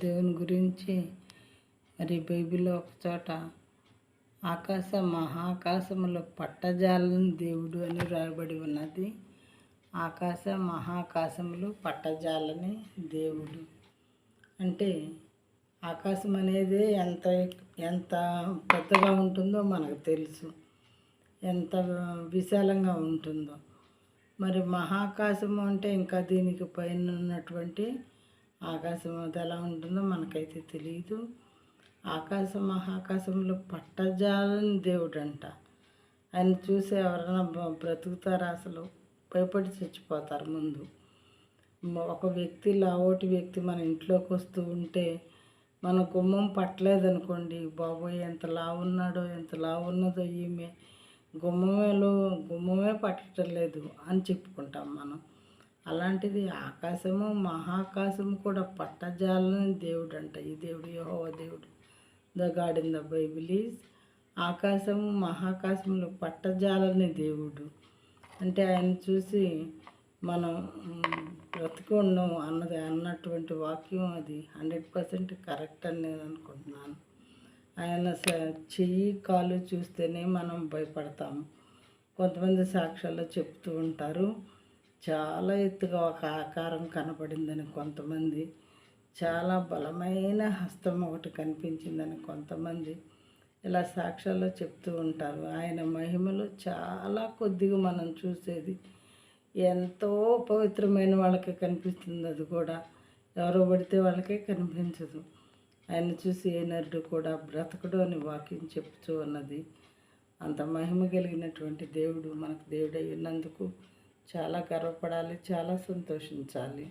దేవుని గురించి మరి బైబిల్లో ఒక చోట మహాకాశములో పట్టజాలని దేవుడు అని రాయబడి ఉన్నది. మహాకాశములు పట్టజాలని దేవుడు అంటే ఆకాశం అనేది ఎంత ఎంత పెద్దగా ఉంటుందో మనకు తెలుసు, ఎంత విశాలంగా ఉంటుందో. మరి మహాకాశము అంటే ఇంకా దీనికి పైన ఉన్నటువంటి ఆకాశం అది ఎలా ఉంటుందో మనకైతే తెలియదు. మహాకాశంలో పట్టజాలని దేవుడు అంట. ఆయన చూసి ఎవరైనా బ్రతుకుతారా? అసలు భయపడి చచ్చిపోతారు ముందు. ఒక వ్యక్తి లావోటి వ్యక్తి మన ఇంట్లోకి వస్తూ ఉంటే మన గుమ్మం పట్టలేదనుకోండి, బాబోయ్ ఎంత లావు ఉన్నాడో ఎంత లావు ఉన్నదో ఈమె, గుమ్మమే పట్టడం లేదు అని చెప్పుకుంటాం మనం. అలాంటిది మహాకాశము కూడా పట్టజాలని దేవుడు అంట. ఈ దేవుడు యెహోవా దేవుడు, the God in the Bible is మహాకాశంలో పట్టజాలని దేవుడు. అంటే ఆయన చూసి మనం బ్రతికి ఉన్నాం అన్నటువంటి వాక్యం అది 100% కరెక్ట్ అని నేను అనుకుంటున్నాను. ఆయన చెయ్యి కాలు చూస్తేనే మనం భయపడతాము. కొంతమంది సాక్ష్యాల్లో చెప్తూ ఉంటారు, చాలా ఎత్తుగా ఒక ఆకారం కనపడిందని కొంతమంది, చాలా బలమైన హస్తం ఒకటి కనిపించిందని కొంతమంది ఇలా సాక్ష్యాల్లో చెప్తూ ఉంటారు. ఆయన మహిమలు చాలా కొద్దిగా మనం చూసేది, ఎంతో పవిత్రమైన వాళ్ళకే కనిపిస్తుంది. అది కూడా ఎవరో పడితే వాళ్ళకే కనిపించదు. ఆయన చూసి ఏ నరుడు కూడా బ్రతకడు అని వాక్యం చెప్తూ ఉన్నది. అంత మహిమ కలిగినటువంటి దేవుడు మనకు దేవుడై ఉన్నందుకు చాలా గర్వపడాలి, చాలా సంతోషించాలి.